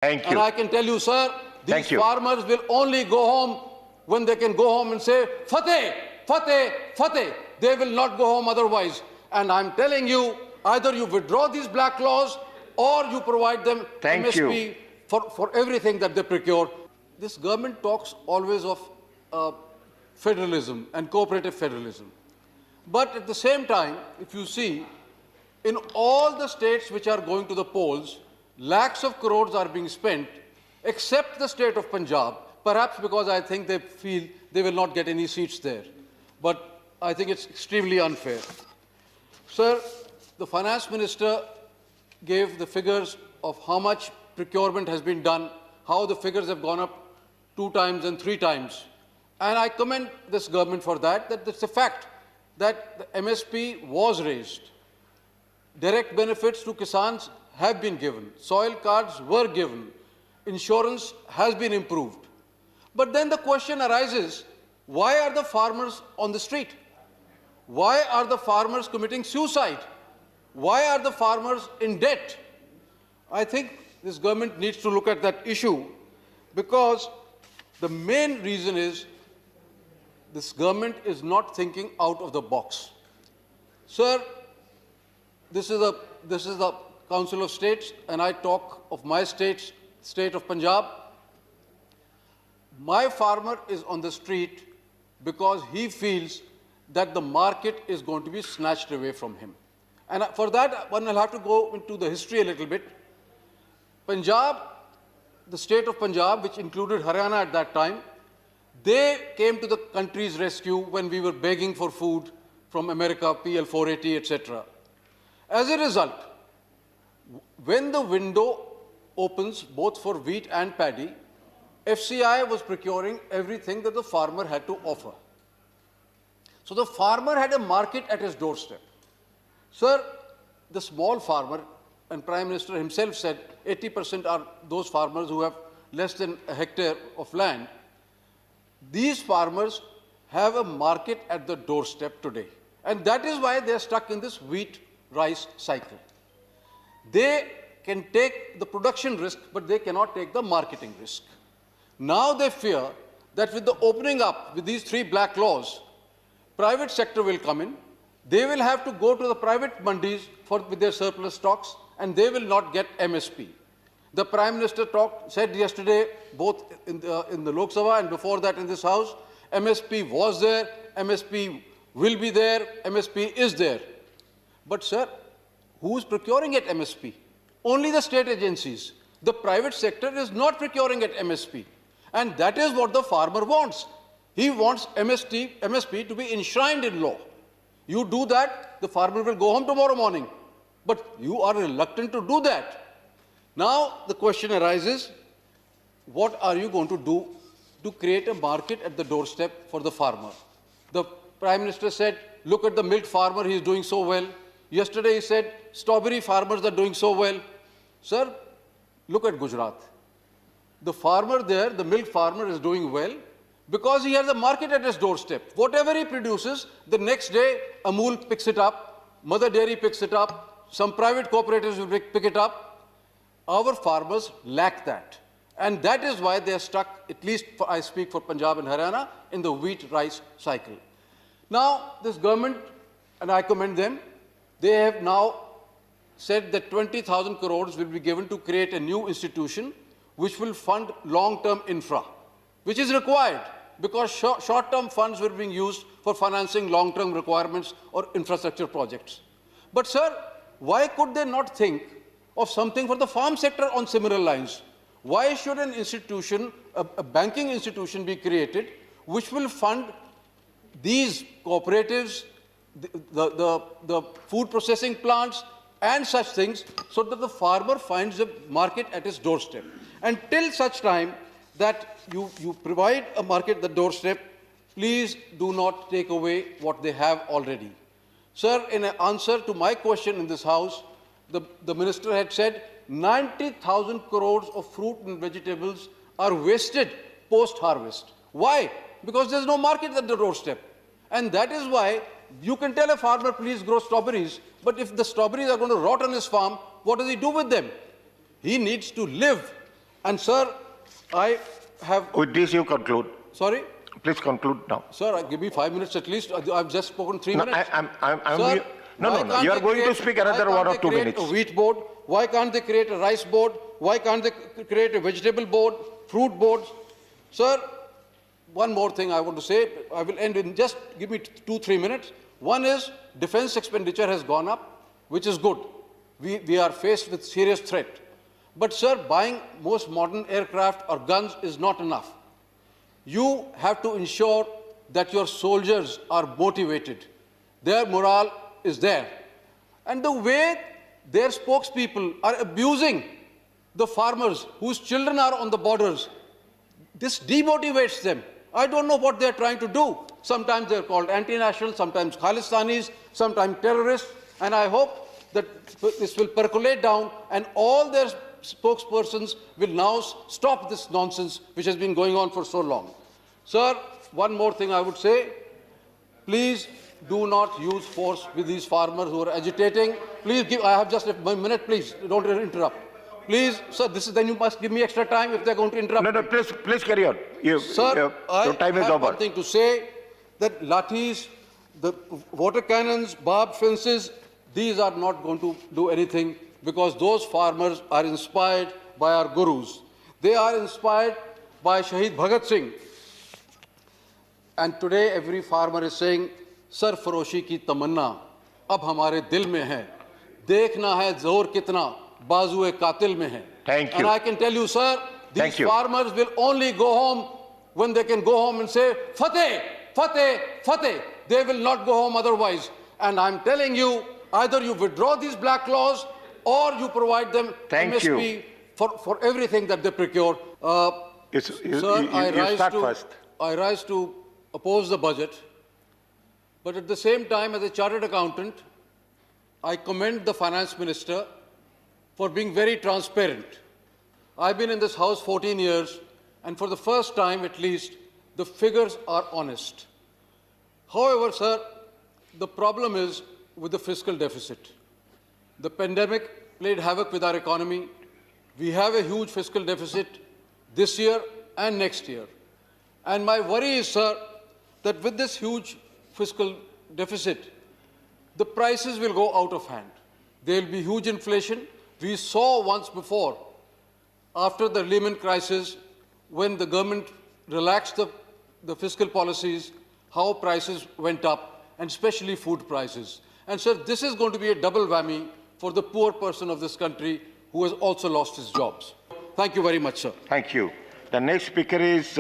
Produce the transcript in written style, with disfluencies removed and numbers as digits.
Thank you. And I can tell you, sir, these Thank you. farmers will only go home when they can go home and say, Fateh, Fateh, Fateh. They will not go home otherwise. And I'm telling you, either you withdraw these black laws or you provide them Thank MSP you. for everything that they procure. This government talks always of federalism and cooperative federalism. But at the same time, if you see, in all the states which are going to the polls, lakhs of crores are being spent, except the state of Punjab, perhaps because I think they feel they will not get any seats there. But I think it's extremely unfair. Sir, the finance minister gave the figures of how much procurement has been done, how the figures have gone up 2 times and 3 times. And I commend this government for that, that it's a fact that the MSP was raised. Direct benefits to Kisans have been given. Soil cards were given. Insurance has been improved. But then the question arises, why are the farmers on the street? Why are the farmers committing suicide? Why are the farmers in debt? I think this government needs to look at that issue because the main reason is this government is not thinking out of the box. Sir, this is the Council of States, and I talk of my state of Punjab. My farmer is on the street because he feels that the market is going to be snatched away from him. And for that, one will have to go into the history a little bit. Punjab, the state of Punjab, which included Haryana at that time, they came to the country's rescue when we were begging for food from America, PL 480, etc. As a result, when the window opens both for wheat and paddy, FCI was procuring everything that the farmer had to offer. So the farmer had a market at his doorstep. Sir, the small farmer, and Prime Minister himself said 80% are those farmers who have less than a hectare of land. These farmers have a market at the doorstep today. And that is why they are stuck in this wheat-rice cycle. They can take the production risk, but they cannot take the marketing risk. Now they fear that with the opening up, with these 3 black laws, private sector will come in. They will have to go to the private mandis with their surplus stocks, and they will not get MSP. The Prime Minister said yesterday, both in the Lok Sabha and before that in this House, MSP was there, MSP will be there, MSP is there. But sir, who is procuring at MSP? Only the state agencies. The private sector is not procuring at MSP. And that is what the farmer wants. He wants MSP to be enshrined in law. You do that, the farmer will go home tomorrow morning. But you are reluctant to do that. Now the question arises, what are you going to do to create a market at the doorstep for the farmer? The Prime Minister said, look at the milk farmer, he is doing so well. Yesterday he said, strawberry farmers are doing so well. Sir, look at Gujarat. The farmer there, the milk farmer is doing well because he has a market at his doorstep. Whatever he produces, the next day Amul picks it up, Mother Dairy picks it up, some private cooperatives will pick it up. Our farmers lack that. And that is why they are stuck, at least I speak for Punjab and Haryana, in the wheat-rice cycle. Now, this government, and I commend them, they have now said that 20,000 crores will be given to create a new institution which will fund long-term infra, which is required because short-term funds were being used for financing long-term requirements or infrastructure projects. But sir, why could they not think of something for the farm sector on similar lines? Why should an institution, a banking institution be created which will fund these cooperatives, the food processing plants and such things so that the farmer finds a market at his doorstep? Until such time that you provide a market at the doorstep, please do not take away what they have already. Sir, in an answer to my question in this House, the Minister had said 90,000 crores of fruit and vegetables are wasted post-harvest. Why? Because there's no market at the doorstep. And that is why you can tell a farmer, please grow strawberries, but if the strawberries are going to rot on his farm, what does he do with them? He needs to live. And sir, I have... With this you conclude. Sorry? Please conclude now. Sir, give me 5 minutes at least. I've just spoken 3 No, minutes. Sir, no. You are going to speak another 1 or 2 minutes. A wheat board? Why can't they create a rice board? Why can't they create a vegetable board, fruit boards? Sir, one more thing I want to say. I will end in just give me 2-3 minutes. One is defense expenditure has gone up, which is good. We are faced with serious threat. But sir, buying most modern aircraft or guns is not enough. You have to ensure that your soldiers are motivated. Their morale is there. And the way their spokespeople are abusing the farmers whose children are on the borders, this demotivates them. I don't know what they're trying to do. Sometimes they're called anti-national, sometimes Khalistanis, sometimes terrorists. And I hope that this will percolate down and all their spokespersons will now stop this nonsense which has been going on for so long. Sir, one more thing I would say. Please do not use force with these farmers who are agitating. Please give, I have just a minute, please, don't interrupt. Please, sir, then you must give me extra time if they're going to interrupt. No, please carry on. Sir, your time is I have over. one thing to say, that lathis, the water cannons, barbed fences, these are not going to do anything because those farmers are inspired by our gurus. They are inspired by Shahid Bhagat Singh. And today every farmer is saying, सरफरोशी की तमन्ना अब हमारे दिल में है, देखना है जोर कितना बाजुए कातिल में है. Thank you. And I can tell you, sir, these farmers will only go home when they can go home and say, Fateh, Fateh, Fateh. They will not go home otherwise. And I'm telling you, either you withdraw these black laws or you provide them MSP for everything that they procure. Sir, I rise to oppose the budget. But at the same time, as a chartered accountant, I commend the finance minister for being very transparent. I've been in this house 14 years, and for the first time at least, the figures are honest. However, sir, the problem is with the fiscal deficit. The pandemic played havoc with our economy. We have a huge fiscal deficit this year and next year. And my worry is, sir, that with this huge fiscal deficit, the prices will go out of hand. There will be huge inflation. We saw once before, after the Lehman crisis, when the government relaxed the fiscal policies, how prices went up, and especially food prices. And sir, this is going to be a double whammy for the poor person of this country who has also lost his jobs. Thank you very much, sir. Thank you. The next speaker is...